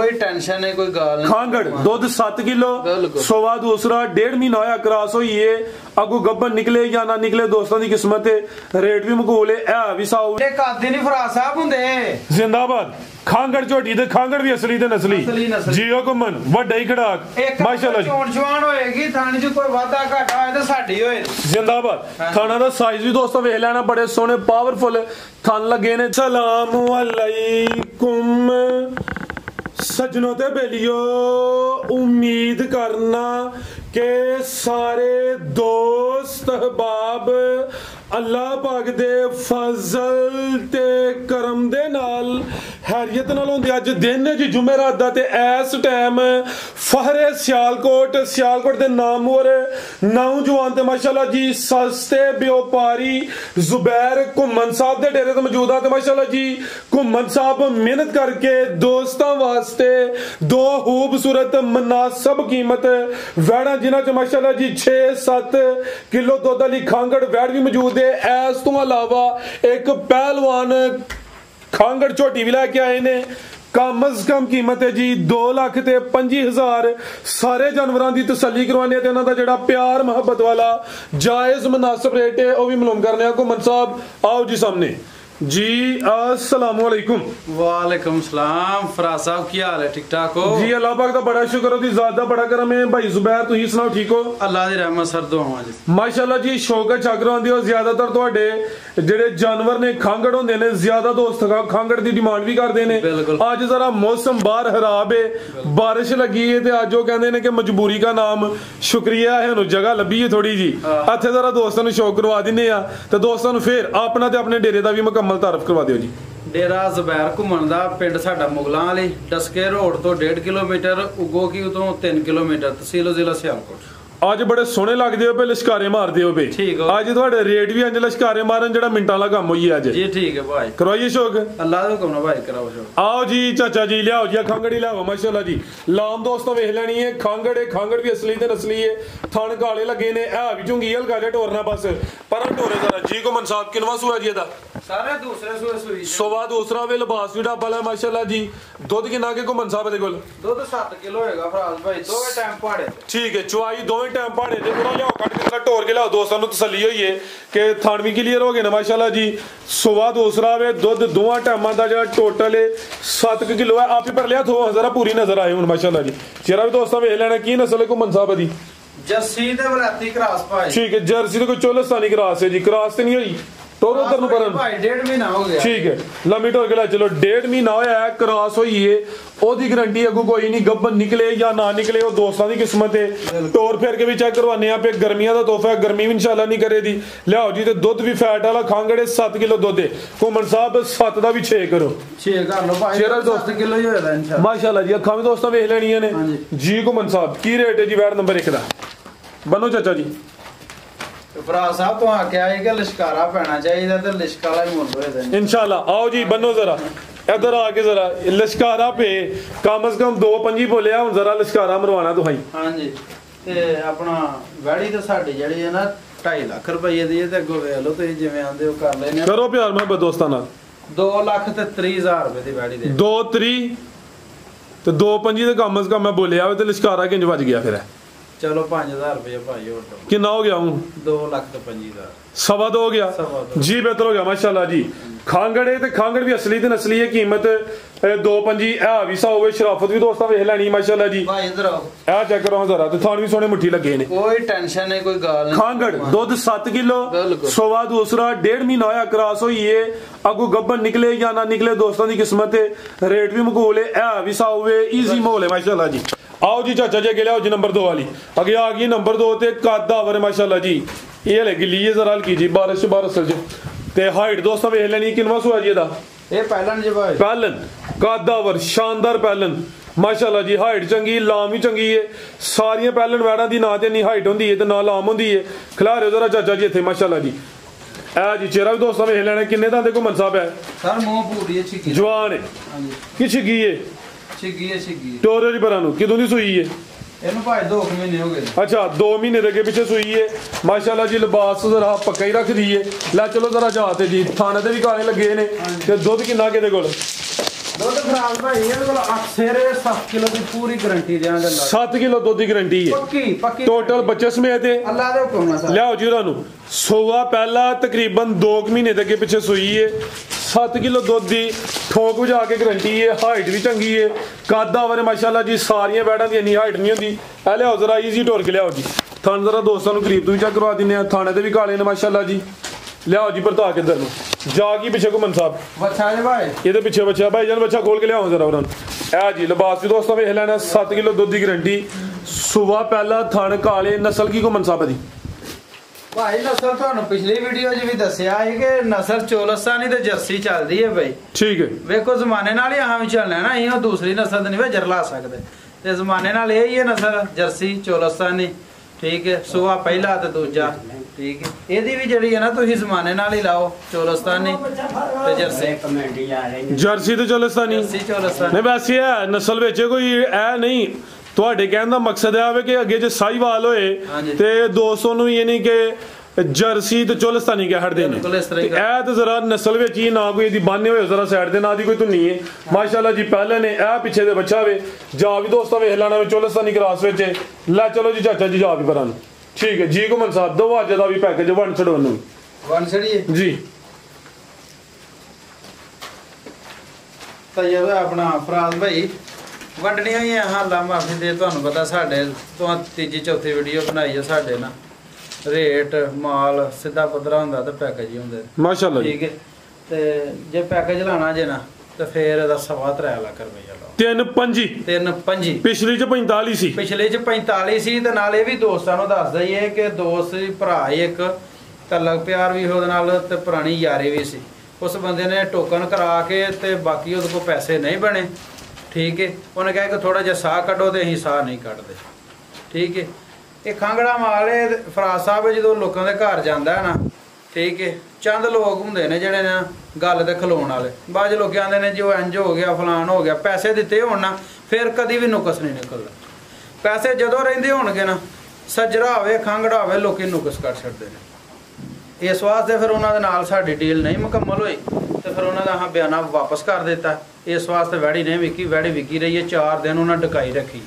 कोई टेंशन नहीं, कोई गाल नहीं। खांगड़ दुध 7 किलो, सोवा दूसरा 1.5 महीना होया क्रॉस हुई है, अगू गब्बन निकले या ना निकले दोस्तों की किस्मत है, रेट भी मकबूल है भी साऊ कादी नहीं फराज साहब हुंदे। जिंदाबाद। खांगड़ झोटी ते खांगड़ भी असली ते नस्ली जियो घुमन वड्डा ही खड़ाक माशाल्लाह चोण चवान होएगी, थाने च कोई वादा घाटा होए ते साडी होए। जिंदाबाद। थाना दा साइज भी दोस्तों वेख लेना, बड़े सोहने पावरफुल थान लगे ने। सलाम अलैकुम सजनों ते बेलियो, उम्मीद करना के सारे दोस्त अहबाब अल्लाह पाक दे फजल ते करम दे नाल हैरियत नाल होंदे। अज दिन है जी जुमेरात दा ते इस टाइम फहरे सियालकोट दे नामवर नौजवान ते माशाल्लाह जी सस्ते व्यापारी जुबैर घुम्मन साहब दे डेरे ते मौजूद आ। ते माशाल्लाह जी घुम्मन साहब मेहनत करके दोस्तां वास्ते दो खूबसूरत मुनासिब कीमत वैड़ा जिन्हां च माशाल्लाह जी 6-7 किलो दुध वाली खांगड़ वैड़ भी मौजूद। इस तो अलावा एक पहलवान खांगड़ झोटी भी लैके आए ने। कम अज कम कीमत है जी 2,25,000। सारे जानवरों की तसल्ली करवाने ते उन्हां दा जेड़ा प्यार मोहब्बत वाला जायज मुनासिब रेट है वह भी मालूम करने। घुम्मन साहब आओ जी सामने जी। अस्सलाम वालेकुम। वालेकुम सलाम। फराज साहब की हाल है? ठीक ठाक हो जी? अल्लाह पाक दा बड़ा शुक्र है, ज़ात दा बड़ा करम है। भाई जुबैर तुसीं सुनाओ ठीक हो? अल्लाह दी रहमत सर दुआवां जी माशाल्लाह जी। शौक चाकर आंदी और ज्यादातर तुहाडे जेड़े जानवर ने खांगड़ होंदे ने ज्यादा दोस्त खांगड़ दी डिमांड भी करदे ने। अज जरा मौसम बाहर खराब है, बारिश लगी है ते अज वो कहंदे ने कि मजबूरी का नाम शुक्रिया है, हुण जगह लभी है थोड़ी जी, इत्थे जरा दोस्तां नूं शौक करवा दिन्ने आ ते दोस्तां नूं फिर अपना ते अपने डेरे दा भी मुकम्मल तारफ करवा दिओ जी। डेरा जुबैर घुम्मन दा पिंड साडा मुगलां वाली डस्के रोड तो 1.5 किलोमीटर, उगो की तो 3 किलोमीटर, तहसील जिला सियालकोट। आज बड़े सोहने लगदे हो पे, लश्कारे मारदे हो पे। आज तुहाडे रेट भी अंज लश्कारे मारन जेड़ा मिंटां दा काम होई अज जी। ठीक है भाई, करवाइए शौक। अल्लाह दे हुक्म नाल भाई कराओ शौक। आओ जी चाचा जी लियाओ जी खांगड़ी लियाओ माशाल्लाह जी। लाम दोस्तों वेख लेनी है खांगड़ है, खांगड़ भी असली ते नस्ली है। थन काले लगे ने, है भी झुंगी हल्का जिहा टोरना बस पर टोरे जरा जी। घुम्मन साहब किनवा सूआ जी दा? सारे दूसरे सूए सूई सोवा दूसरा वे लिबास भी ढाबा है माशाल्लाह जी। दुध किन्ना के घुम्मन साहब दे कोल? दुध 7 किलो होएगा फराज भाई, दोवें टाइम पहाड़े। ठीक है, चुआई दोवें टाइम पहाड़े ते पूरा लियाओ कट के टोर के लियाओ। दोस्तों नूं तसल्ली होई है कि थान भी क्लीयर हो गए ना माशाल्लाह जी। सोवा दूसरा वे दुध दोवां टाइमां दा जेड़ा टोटल है 7 किलो है। आप ही पर लिया थो जरा पूरी नजर आए हुण माशाल्लाह जी। चेहरा भी दोस्तों वेख लेना की नस्ल है घुम्मन साहब दी? जर्सी ते वलायती क्रॉस भाई। ठीक है, जर्सी तो कोई चोलस्तानी क्रॉस है जी। क्रॉस ते नहीं होई टोर उधर नु परन भाई 1.5 महीना हो गया। ठीक है, लम्बी टोर के ला चलो 1.5 महीना होया है, क्रॉस होई है। ओदी गारंटी अगू कोई नहीं, गब्बन निकले या ना निकले वो दोस्तां दी किस्मत है। टोर फेर के भी चेक करवाने पे, गर्मियां दा तोहफा है, गर्मी भी इंशाल्लाह नहीं करे दी। लियाओ जी। ते दुध भी फैट वाला खांगड़े 7 किलो दुध है। घुम्मन साहब 7 दा भी 6 करो, 6 कर लो भाई। 7 किलो ही होएगा इंशाल्लाह माशाल्लाह जी। अखां भी दोस्तों वेख लेनियां ने जी। घुम्मन साहब की रेट है जी वैट नंबर 1 दा? बनो चाचा जी। फराज साहब तो आख्या है कि लिशकारा पैना चाहिए ते लिशकारा ही मुल होए इंशाल्लाह। आओ जी बनो जरा इधर आके जरा लिशकारा पे कम से कम 2-5 बोलिया हुण जरा लिशकारा मरवाना तुहाई। हां जी। ते अपना वैड़ी तो साडी जेड़ी है ना 2.5 लाख रुपए दी है ते अगो वेख लो तुसीं जिवें आंदे हो कर लेने। करो प्यार मोहब्बत दोस्तां नाल। 2,30,000 रुपए दी वैड़ी दे 2-3 ते 2-5 ते कम से कम मैं बोलिया ते लिशकारा किंज बज गया फिर? चलो 5,000 रुपया भाई और कितना हो गया हूँ? 2,25,000 2.25 हो गया जी। बेहतर हो गया माशाल्लाह जी। खांगड़ है ते खांगड़ भी असली ते नस्ली है। कीमत 2.25 है भी सा होवे। शराफत भी दोस्तां वेख लैनी माशाल्लाह जी। भाई इधर आओ, ए चेक करो जरा ते थान भी सोहने मुट्ठी लगे ने। कोई टेंशन नहीं, कोई गाल नहीं। खांगड़ दुध 7 किलो, सोवा दूसरा 1.5 महीना होया क्रॉस हुई है। अगू गब्बन निकले या ना निकले दोस्तां दी किस्मत है। रेट भी मकबूल है भी सा होवे। इजी माहौल है माशाल्लाह जी। आओ जी चाचा जी अगे लियाओ जी नंबर 2 वाली। अगे आ गई नंबर 2 ते कद आवर माशाल्लाह जी। ये लगी ली जरा हल्की जी बारिश ते हाइट दोस्तों वेख लेनी किनवा सुआ जी दा? ये पहलन जी भाई। पहलन कद आवर शानदार पहलन माशाल्लाह जी। हाइट चंगी, लाम भी चंगी है। सारियां पहलन वैड़ा दी ना ते इन्नी हाइट होंदी है ते ना लाम होंदी है। खिलारे जरा चाचा जी इत्थे माशाल्लाह जी। ए जी चेहरा भी दोस्तों वेख लेना किन्ने दा देखो मनसाब है सर मुंह पूरी है, छिकी जवान है। हां जी की छिगी है? छिगी है, छिगी टोरे जी परानू किदों दी सुई है? ਇਹਨੂੰ ਭਾਈ 2 ਮਹੀਨੇ ਹੋ ਗਏ। अच्छा 2 महीने ਦੇ ਅੱਗੇ ਪਿੱਛੇ ਸੂਈ ਹੈ ਮਾਸ਼ਾਅੱਲਾ ਜੀ। ਲਿਬਾਸ ਜ਼ਰਾ ਪੱਕਾ ਹੀ ਰੱਖਦੀ ਹੈ। ਲੈ ਚਲੋ ਜ਼ਰਾ ਜਾ ਤੇ ਜੀ ਥਾਣੇ ਤੇ ਵੀ ਕਾਲੇ ਲੱਗੇ ਨੇ ਤੇ ਦੁੱਧ ਕਿੰਨਾ ਕਿਹਦੇ ਕੋਲ? ਦੁੱਧ ਫਰਾਜ਼ ਭਾਈ ਇਹਦੇ ਕੋਲ 8 ਸੇਰੇ 7 ਕਿਲੋ ਦੀ ਪੂਰੀ ਗਾਰੰਟੀ ਦੇਾਂਗੇ 7 ਕਿਲੋ ਦੁੱਧ ਦੀ ਗਾਰੰਟੀ ਹੈ ਪੱਕੀ ਟੋਟਲ ਬੱਚੇ ਸਮੇਤ ਹੈ ਅੱਲਾ ਦੇ ਹੁਕਮ ਨਾਲ ਲਿਆਓ ਜੀ ਉਹਨਾਂ ਨੂੰ ਸੋਆ ਪਹਿਲਾ ਤਕਰੀਬਨ 2 ਮਹੀਨੇ ਦੇ ਅੱਗੇ ਪਿੱਛੇ ਸੂਈ ਹੈ 7 ਕਿਲੋ ਦੁੱਧ ਦੀ ਠੋਕ ਵਜਾ ਕੇ ਗਾਰੰਟੀ ਹੈ ਹਾਈਟ ਵੀ ਚੰਗੀ ਹੈ ਕਾਦਾ ਵਰੇ ਮਾਸ਼ਾਅੱਲਾ ਜੀ ਸਾਰੀਆਂ ਬੈੜਾਂ ਦੀ ਇੰਨੀ ਹਾਈਟ ਨਹੀਂ ਹੁੰਦੀ ਇਹ ਲਿਆਓ ਜ਼ਰਾ ਈਜ਼ੀ ਟੋਰ ਕੇ ਲਿਆਓ ਜੀ ਥਣ ਜ਼ਰਾ ਦੋਸਤਾਂ ਨੂੰ ਕਰੀਬ ਤੋਂ ਵੀ ਚੈੱਕ ਕਰਵਾ ਦਿੰਦੇ ਆ ਥਾਣੇ ਦੇ ਵੀ ਕਾਲੇ ਨੇ ਮਾਸ਼ਾਅੱਲਾ ਜੀ ਲਿਆਓ ਜੀ ਪਰਤਾ ਕੇ ਇੱਧਰ ਨੂੰ ਜਾ ਕੀ ਪਿੱਛੇ ਘੁੰਮਣ ਸਾਹਿਬ ਬੱਚਾ ਜੀ ਭਾਈ ਇਹਦੇ ਪਿੱਛੇ ਬੱਚਾ ਭਾਈ ਜਾਨ ਬੱਚਾ ਖੋਲ ਕੇ ਲਿਆਓ ਜ਼ਰਾ ਉਹਨਾਂ ਨੂੰ ਇਹ ਜੀ ਲਿਬਾਸ ਵੀ ਦੋਸਤਾਂ ਵੇਖ ਲੈਣਾ 7 ਕਿਲੋ ਦੁੱਧ ਦੀ ਗਾਰੰਟੀ ਸੁਬਾ ਪਹਿਲਾ ਥਣ ਕਾਲੇ ਨਸਲ ਕੀ ਘੁੰਮਣ ਸਾਹਿਬ ਦੀ ਭਾਈ ਨਸਲ ਤੁਹਾਨੂੰ ਪਿਛਲੀ ਵੀਡੀਓ 'ਚ ਵੀ ਦੱਸਿਆ ਸੀ ਕਿ ਨਸਲ ਚੋਲਸਤਾਨੀ ਤੇ ਜਰਸੀ ਚੱਲਦੀ ਹੈ ਭਾਈ ਠੀਕ ਹੈ ਵੇਖੋ ਜ਼ਮਾਨੇ ਨਾਲ ਹੀ ਆਹਾਂ ਵੀ ਚੱਲਣਾ ਨਾ ਇਹ ਦੂਸਰੀ ਨਸਲ ਤੇ ਨਹੀਂ ਵੇ ਜਰਲਾ ਸਕਦੇ ਤੇ ਜ਼ਮਾਨੇ ਨਾਲ ਇਹ ਹੀ ਹੈ ਨਸਲ ਜਰਸੀ ਚੋਲਸਤਾਨੀ ਠੀਕ ਹੈ ਸੁਬਾ ਪਹਿਲਾ ਤੇ ਦੂਜਾ ਠੀਕ ਹੈ ਇਹਦੀ ਵੀ ਜਿਹੜੀ ਹੈ ਨਾ ਤੁਸੀਂ ਜ਼ਮਾਨੇ ਨਾਲ ਹੀ ਲਾਓ ਚੋਲਸਤਾਨੀ ਤੇ ਜਰਸੀ ਤੇ ਚੋਲਸਤਾਨੀ ਨਹੀਂ ਵੈਸੇ ਹੈ ਨਸਲ ਵਿੱਚ ਕੋਈ ਇਹ ਨਹੀਂ ਤੁਹਾਡੇ ਕਹਿਣ ਦਾ ਮਕਸਦ ਇਹ ਆਵੇ ਕਿ ਅੱਗੇ ਜੇ ਸਾਹੀਵਾਲ ਹੋਏ ਤੇ ਦੋਸਤੋਂ ਨੂੰ ਇਹ ਨਹੀਂ ਕਿ ਜਰਸੀ ਤੇ ਚੋਲਸਤਾਨੀ ਕਹਿ ਹਟਦੇ ਨੇ ਇਹ ਤੇ ਜ਼ਰਾ ਨਸਲ ਵਿੱਚ ਹੀ ਨਾ ਕੋਈ ਇਹਦੀ ਬਾਨੇ ਹੋਏ ਜ਼ਰਾ ਸਾਈਡ ਤੇ ਨਾ ਦੀ ਕੋਈ ਧੁੰਨੀ ਹੈ ਮਾਸ਼ਾਅੱਲਾ ਜੀ ਪਹਿਲੇ ਨੇ ਇਹ ਪਿੱਛੇ ਦੇ ਬੱਚਾ ਵੇ ਜਾ ਵੀ ਦੋਸਤਾਂ ਵੇਖ ਲੈਣਾ ਚੋਲਸਤਾਨੀ ਕਰਾਸ ਵਿੱਚ ਲੈ ਚਲੋ ਜੀ ਚਾਚਾ ਜੀ ਜਾ ਵੀ ਪਰਾਂ ਠੀਕ ਹੈ ਜੀ ਘੁੰਮਣ ਸਾਹਿਬ ਦੋ ਅੱਜ ਦਾ ਵੀ ਪੈਕੇਜ ਵਨ ਛੜੋਂ ਨੂੰ ਵਨ ਛੜੀਏ ਜੀ ਤਾਂ ਇਹ ਆਪਣਾ ਫਰਾਜ਼ ਭਾਈ ਵੰਡਣੀਆਂ ਹੀ ਹਾਂ ਲਾ ਮਾਫੀ ਦੇ ਤੁਹਾਨੂੰ ਪਤਾ ਸਾਡੇ ਤੋਂ ਤੀਜੀ ਚੌਥੀ ਵੀਡੀਓ ਬਣਾਈ ਹੈ ਸਾਡੇ ਨਾਲ ਰੇਟ ਮਾਲ ਸਿੱਧਾ ਪੱਧਰਾ ਹੁੰਦਾ ਤੇ ਪੈਕੇਜ ਹੀ ਹੁੰਦੇ ਮਾਸ਼ਾਅੱਲਾ ਠੀਕ ਹੈ ਤੇ ਜੇ ਪੈਕੇਜ ਲਾਣਾ ਜੇ ਨਾ ਤੇ ਫੇਰ ਇਹਦਾ 3.5 ਲੱਖ ਰੁਪਈਆ ਲਾਓ 3.5 ਪਿਛਲੀ ਚ 45 ਸੀ ਪਿਛਲੇ ਚ 45 ਸੀ ਤੇ ਨਾਲ ਇਹ ਵੀ ਦੋਸਤਾਂ ਨੂੰ ਦੱਸ ਦਈਏ ਕਿ ਦੋਸਤ ਭਰਾ ਇੱਕ ਤਲਕ ਪਿਆਰ ਵੀ ਉਹਦੇ ਨਾਲ ਤੇ ਪੁਰਾਣੀ ਯਾਰੀ ਵੀ ਸੀ ਉਸ ਬੰਦੇ ਨੇ ਟੋਕਨ ਕਰਾ ਕੇ ਤੇ ਬਾਕੀ ਉਹਦੇ ਕੋਲ ਪੈਸੇ ਨਹੀਂ ਬਣੇ ਠੀਕ ਹੈ ਉਹਨੇ ਕਿਹਾ ਕਿ ਥੋੜਾ ਜਿਹਾ ਸਾਹ ਕੱਢੋ ਤੇ ਅਸੀਂ ਸਾਹ ਨਹੀਂ ਕੱਢਦੇ ਠੀਕ ਹੈ ਇਹ ਖਾਂਗੜਾ ਮਾਲ ਹੈ ਫਰਾਜ਼ ਸਾਹਿਬ ਜਦੋਂ ਲੋਕਾਂ ਦੇ ਘਰ ਜਾਂਦਾ ਹੈ ਨਾ ਠੀਕ ਹੈ ਚੰਦ ਲੋਕ ਹੁੰਦੇ ਨੇ ਜਿਹੜੇ ਨਾ ਗੱਲ ਤੇ ਖਲੋਣ ਵਾਲੇ ਬਾਅਦ ਲੋਕ ਆਂਦੇ ਨੇ ਜੋ ਇੰਜ ਹੋ ਗਿਆ ਫਲਾਨ ਹੋ ਗਿਆ ਪੈਸੇ ਦਿੱਤੇ ਹੋਣ ਨਾ ਫਿਰ ਕਦੀ ਵੀ ਨੁਕਸ ਨਹੀਂ ਨਿਕਲਦਾ ਪੈਸੇ ਜਦੋਂ ਰਹਿੰਦੇ ਹੋਣਗੇ ਨਾ ਸੱਜਰਾ ਹੋਵੇ ਖਾਂਗੜਾ ਹੋਵੇ ਲੋਕੀ ਨੁਕਸ ਕਰ ਛੱਡਦੇ ਨੇ ਇਸ ਵਾਸਤੇ ਫਿਰ ਉਹਨਾਂ ਦੇ ਨਾਲ ਸਾਡੀ ਡੀਲ ਨਹੀਂ ਮੁਕੰਮਲ ਹੋਈ ਤੇ ਫਿਰ ਉਹਨਾਂ ਦਾ ਹਾਂ ਬਿਆਨਾ ਵਾਪਸ ਕਰ ਦਿੱਤਾ ਇਸ ਵਾਸਤੇ ਵੈੜੀ ਨਹੀਂ ਵਿਕੀ ਵੈੜੀ ਵਿਕੀ ਰਹੀ ਹੈ 4 ਦਿਨ ਉਹਨਾਂ ਡਕਾਈ ਰੱਖੀ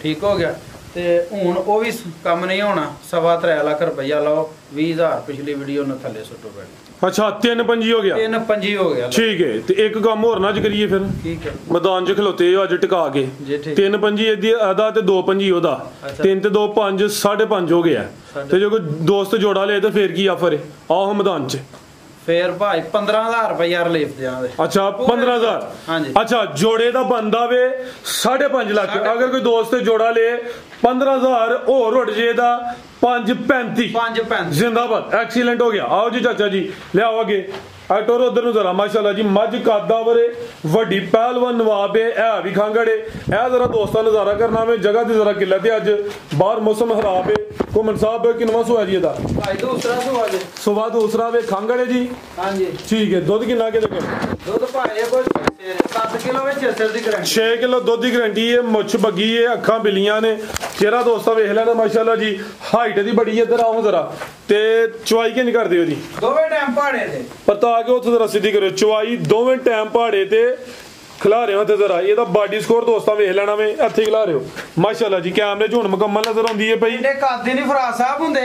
ਠੀਕ ਹੋ ਗਿਆ ਤੇ ਹੁਣ ਉਹ ਵੀ ਕੰਮ ਨਹੀਂ ਹੋਣਾ 3.5 ਲੱਖ ਰੁਪਈਆ ਲਾਓ 20000 ਪਿਛਲੀ ਵੀਡੀਓ ਨੂੰ ਥੱਲੇ ਸੁੱਟੋ ਬੈਠ ਅੱਛਾ 3.5 ਹੋ ਗਿਆ 3.5 ਹੋ ਗਿਆ ਠੀਕ ਹੈ ਤੇ ਇੱਕ ਕੰਮ ਹੋਰ ਨਾ ਅੱਜ ਕਰੀਏ ਫਿਰ ਠੀਕ ਹੈ ਮੈਦਾਨ 'ਚ ਖਲੋਤੇ ਅੱਜ ਟਿਕਾ ਕੇ 3.5 ਇਹਦੀ ਆਦਾ ਤੇ 2.5 ਉਹਦਾ 3 ਤੇ 2 5 5.5 ਹੋ ਗਿਆ ਤੇ ਜੇ ਕੋਈ ਦੋਸਤ ਜੋੜਾ ਲੇ ਤੇ ਫੇਰ ਕੀ ਆਫਰ ਹੈ ਆਹ ਮੈਦਾਨ 'ਚ ਫੇਰ ਭਾਈ 15000 ਰੁਪਇਆ ਰਿਲੀਫ ਦਿਆਂਗੇ ਅੱਛਾ 15000 ਹਾਂਜੀ ਅੱਛਾ ਜੋੜੇ ਦਾ ਬੰਦਾ ਵੇ 5.5 ਲੱਖ ਅਗਰ ਕੋਈ ਦੋਸਤ ਜੋੜਾ ਲੇ 15000 ਹੋਰ ਉੱਡ ਜੇ ਦਾ 5.35 ਜ਼ਿੰਦਾਬਾਦ ਐਕਸੀਲੈਂਟ ਹੋ ਗਿਆ ਆਓ ਜੀ ਚਾਚਾ ਜੀ ਲਿਆਓ ਅੱਗੇ ਟੋਰ ਉਧਰ ਨੂੰ ਜ਼ਰਾ ਮਾਸ਼ਾਅੱਲਾ ਜੀ ਮੱਝ ਕਾਦਾ ਵਰੇ ਵੱਡੀ ਪਹਿਲਵਾਨ ਨਵਾਬ ਹੈ ਇਹ ਵੀ ਖਾਂਗੜੇ ਇਹ ਜ਼ਰਾ ਦੋਸਤਾਂ ਨਜ਼ਾਰਾ ਕਰਨਾ ਵੇ ਜਗ੍ਹਾ ਦੀ ਜ਼ਰਾ ਕਿੱਲਤ ਹੈ ਅੱਜ ਬਾਹਰ ਮੌਸਮ ਖਰਾਬ ਹੈ ਘੁੰਮਣ ਸਾਹਿਬ ਕਿੰਨਵਾਂ ਸੁਆ ਜੀ ਇਹਦਾ ਭਾਈ ਦੂਸਰਾ ਸੁਆ ਜੀ ਸੁਬਾ ਦੂਸਰਾ ਵੇ ਖਾਂਗੜੇ ਜੀ ਹਾਂਜੀ ਠੀਕ ਹੈ ਦੁੱਧ ਕਿੰਨਾ ਕਿਤੇ ਕੋਲ ਦੁੱਧ ਭਾਈ ਇਹ ਕੋਈ 7 ਕਿਲੋ ਵਿੱਚ 6 ਦੀ ਗਾਰੰਟੀ 6 ਕਿਲੋ ਦੁੱਧ ਦੀ ਗਾਰੰਟੀ ਹੈ ਮੁੱਛ ਬੱਗੀ ਹੈ ਅੱਖਾਂ ਬਿਲੀਆਂ ਨੇ ਚਿਹਰਾ ਦੋਸਤਾਂ ਵੇਖ ਲੈਣਾ ਮਾਸ਼ਾਅੱਲਾ ਜੀ ਹਾਈਟ ਦੀ ਬੜੀ ਇੱਧਰ ਆਓ ਜ਼ਰਾ ਤੇ ਚੁਆਈ ਕਿੰਨੀ ਕਰਦੇ ਹੋ ਜੀ ਦੋਵੇਂ ਟਾਈਮ ਪਹਾੜੇ ਤੇ ਪਤਾ ਆ ਕੇ ਉੱਥੇ ਜ਼ਰਾ ਸਿੱਧੀ ਕਰਿਓ ਚੁਆਈ ਦੋਵੇਂ ਟਾਈਮ ਪਹਾੜੇ ਤੇ ਖਿਲਾ ਰਹੇ ਹੋ ਤੇ ਜ਼ਰਾ ਇਹਦਾ ਬਾਡੀ ਸਕੋਰ ਦੋਸਤਾਂ ਵੇਖ ਲੈਣਾ ਵੇ ਇੱਥੇ ਖਿਲਾ ਰਹੇ ਹੋ ਮਾਸ਼ਾਅੱਲਾ ਜੀ ਕੈਮਰੇ 'ਚ ਹੁਣ ਮੁਕੰਮਲ ਨਜ਼ਰ ਆਉਂਦੀ ਹੈ ਪਈ ਇਹਦੇ ਕਾਦੇ ਨਹੀਂ ਫਰਾਜ਼ ਸਾਹਿਬ ਹੁੰਦੇ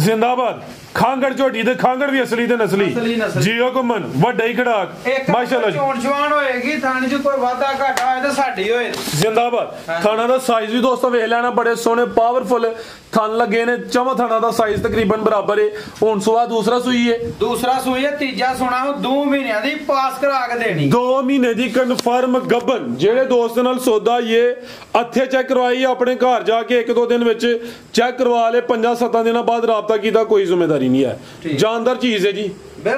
ਜ਼ਿੰਦਾਬਾਦ ਖਾਂਗੜ ਝੋਟੀ ਤੇ ਖਾਂਗੜ ਵੀ ਅਸਲੀ ਤੇ ਨਸਲੀ ਜੀਓ ਘੁੰਮਣ ਵੱਡਾ ਹੀ ਖੜਾਕ ਮਾਸ਼ਾਅੱਲਾ ਜੀ ਚੋਣ ਚਵਾਨ ਹੋਏਗੀ ਥਾਣੇ 'ਚ ਕੋਈ ਵਾਧਾ ਘਾਟਾ ਹੋਏ ਤਾਂ ਸਾਡੀ ਹੋਏ ਜ਼ਿੰਦਾਬਾਦ ਥਾਣਾ ਦਾ ਸਾਈਜ਼ ਵੀ ਦੋਸਤੋ ਵੇਖ ਲੈਣਾ ਬੜੇ ਸੋਹਣੇ ਪਾਵਰਫੁਲ ਥਣ ਲੱਗੇ ਨੇ ਚਮਾ ਥਾਣਾ ਦਾ ਸਾਈਜ਼ ਤਕਰੀਬਨ ਬਰਾਬਰ ਹੈ ਹੁਣ ਸੁਆ ਦੂਸਰਾ ਸੂਈ ਹੈ ਤੀਜਾ ਸੁਣਾ 2 ਮਹੀਨਿਆਂ ਦੀ ਪਾਸ ਕਰਾ ਕੇ ਦੇਣੀ 2 ਮਹੀਨੇ ਦੀ ਕਨਫਰਮ ਗੱਬਨ ਜਿਹੜੇ ਦੋਸਤ ਨਾਲ ਸੌਦਾ ਇਹ ਅੱਥੇ ਚੈੱਕ ਕਰਵਾਈ ਆਪਣੇ ਘਰ ਜਾ ਕੇ 1-2 ਦਿਨ ਵਿੱਚ ਚੈੱਕ ਕਰਵਾ ਲੇ 5-7 ਦਿਨਾਂ ਬਾਅਦ ਰਾਬਤਾ ਕੀਤਾ ਕੋਈ ਜ਼ਿੰਮੇਵਾਰੀ ਨਹੀਂ ਹੈ ਜਾਨਦਾਰ ਚੀਜ਼ ਹੈ ਜੀ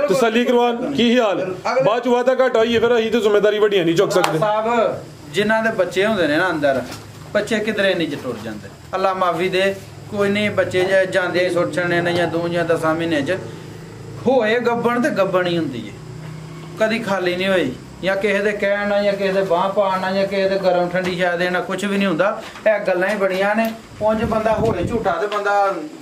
ਤਸੱਲੀ ਕਰਵਾਨ ਕੀ ਹਾਲ ਹੈ ਬਾਅਦ ਚ ਵਾਦਾ ਘਟ ਆਈਏ ਫਿਰ ਅਸੀਂ ਤੇ ਜ਼ਿੰਮੇਵਾਰੀ ਵੱਡੀਆਂ ਨਹੀਂ ਚੁੱਕ ਸਕਦੇ ਸਾਹਿਬ ਜਿਨ੍ਹਾਂ ਦੇ ਬੱਚੇ ਹੁੰਦੇ ਨੇ ਨਾ ਅੰਦਰ ਬੱਚੇ ਕਿਧਰੇ ਨਹੀਂ ਟੁੱਟ ਜਾਂਦੇ ਅੱਲਾ ਮਾਫੀ ਦੇ ਕੋਈ ਨਹੀਂ ਬੱਚੇ ਜਾਂਦੇ ਸੁੱਟ ਛੜਨੇ ਨੇ ਜਾਂ 2 ਜਾਂ 10 ਮਹੀਨੇ ਚ ਹੋਏ ਗੱਬਣ ਤੇ ਗੱਬਣ ਹੀ ਹੁੰਦੀ ਹੈ ਕਦੀ ਖਾਲੀ ਨਹੀਂ ਹੋਈ ਜਾਂ ਕਿਸੇ ਦੇ ਕਹਿਣ ਨਾਲ ਜਾਂ ਕਿਸੇ ਦੇ ਬਾਂਹ ਪਾਣ ਨਾਲ ਜਾਂ ਕਿਸੇ ਦੇ ਗਰਮ ਠੰਡੀ ਸ਼ਾਇਦ ਦੇਣਾ ਕੁਝ ਵੀ ਨਹੀਂ ਹੁੰਦਾ। ਇਹ ਗੱਲਾਂ ਹੀ ਬੜੀਆਂ ਨੇ। ਉਂਝ ਬੰਦਾ ਹੋਏ ਝੂਠਾ ਤੇ ਬੰਦਾ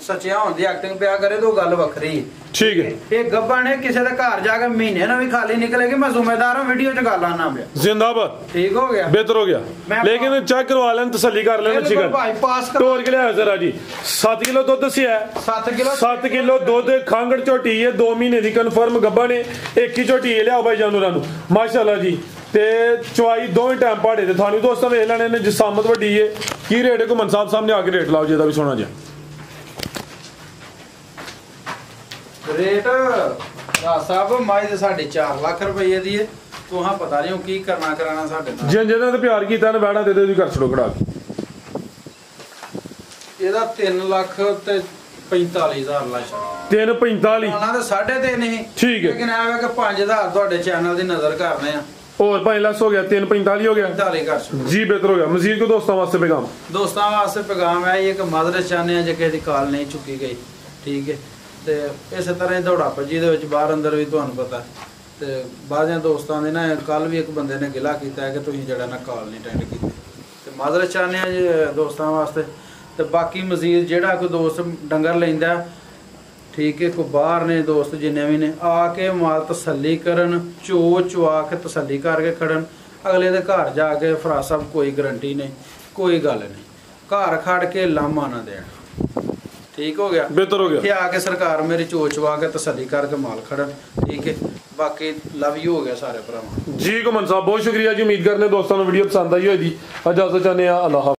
ਸੱਚਿਆ ਹੋਣ ਦੀ ਐਕਟਿੰਗ ਪਿਆ ਕਰੇ ਤਾਂ ਉਹ ਗੱਲ ਵੱਖਰੀ ਹੈ। ਠੀਕ ਹੈ। ਇਹ ਗੱਬਾਂ ਨੇ ਕਿਸੇ ਦੇ ਘਰ ਜਾ ਕੇ ਮਹੀਨੇ ਨਾਲ ਵੀ ਖਾਲੀ ਨਿਕਲੇਗੀ। ਮੈਂ ਜ਼ਿੰਮੇਦਾਰ ਹਾਂ, ਵੀਡੀਓ 'ਚ ਗੱਲ ਆਣਾ ਪਿਆ। जिंदाबाद। ठीक हो गया, बेहतर हो गया। लेकिन चेक करवा लें, तसल्ली कर लें। बिल्कुल भाई, पास कर। तोड़ के लिया जरा जी। 7 किलो दुध दसिया है। 7 किलो दुध खांगड़ झोटी है, 2 महीने की कन्फर्म गब्बा ने। एक ही झोटी है, लियाओ भाई जानू रानू माशाल्लाह जी। ते चवाई दोवें टाइम पहाड़े ते थानू दोस्तों वेख लेने ने। जिसामत वड्डी है। की रेट है घुमन साहब सामने आके रेट लाओ जी, ਇਹਦਾ ਵੀ ਸੁਣਾ ਜੀ। रेट साहब माई दे 4.5 लाख रुपए दी है। तुहां पता नहीं की करना कराना साडे नाल। जिन जिन्हां ते प्यार कीता ने वैड़ा दे दे, कर छड़ो कढ़ा के। ਇਹਦਾ 3 ਲੱਖ ਤੇ 45,000 ਲਾ ਛੱਡ। 3.45 ਉਹਨਾਂ ਦੇ 3.5 ਨਹੀਂ। ਠੀਕ ਹੈ। ਲੇਕਿਨ ਐਵੇਂ ਕਿ 5,000 ਤੁਹਾਡੇ ਚੈਨਲ ਦੀ ਨਜ਼ਰ ਕਰਨੇ ਆ। और 5 लाख हो गया, 3.45 हो गया 45 कर छो जी। बेहतर हो गया। मजीद को दोस्तों वास्ते पैगाम, दोस्तों वास्ते पैगाम है ये कि मदद चाहते हैं जे किसी दी कॉल नहीं चुकी गई, ठीक है। ਤੇ ਇਸੇ ਤਰ੍ਹਾਂ ਹੀ ਦੌੜਾ ਭੱਜੀ ਦੇ ਵਿੱਚ ਬਾਹਰ ਅੰਦਰ ਵੀ ਤੁਹਾਨੂੰ ਪਤਾ। ਤੇ ਬਾਜ਼ਾਂ ਦੋਸਤਾਂ ਦੇ ਨਾ ਕੱਲ ਵੀ ਇੱਕ ਬੰਦੇ ਨੇ ਗਿਲਾ ਕੀਤਾ ਹੈ ਕਿ ਤੁਸੀਂ ਜਿਹੜਾ ਨਾ ਕਾਲ ਨਹੀਂ ਅਟੈਂਡ ਕੀਤੀ। ਤੇ ਮਾਜ਼ਰਤ ਚਾਹੁੰਦੇ ਆ ਜੀ ਦੋਸਤਾਂ ਵਾਸਤੇ। ਤੇ ਬਾਕੀ ਮਜ਼ੀਦ ਜਿਹੜਾ ਕੋਈ ਦੋਸਤ ਡੰਗਰ ਲੈਂਦਾ, ਠੀਕ ਹੈ, ਕੋਈ ਬਾਹਰ ਨੇ ਦੋਸਤ ਜਿੰਨੇ ਵੀ ਨੇ, ਆ ਕੇ ਮਾਲ ਤਸੱਲੀ ਕਰਨ, ਚਵਾ ਕੇ ਤਸੱਲੀ ਕਰਕੇ ਖੜਨ। ਅਗਲੇ ਦੇ ਘਰ ਜਾ ਕੇ ਫਰਾ ਸਾਹਿਬ ਕੋਈ ਗਰੰਟੀ ਨਹੀਂ, ਕੋਈ ਗੱਲ ਨਹੀਂ। ਘਰ ਖੜ ਕੇ ਲਾਮਾ ਨਾ ਦੇਣ। ठीक हो गया, बेहतर हो गया। आके सरकार मेरी चोचवा के तसल्ली करके माल खड़न, ठीक है। बाकी लव यू हो गया सारे भरावां जी। घुमन साहब बहुत शुक्रिया जी। उम्मीद करने दोस्तों वीडियो पसंद आई होगी। इजाजत चाहते हैं। अल्लाह।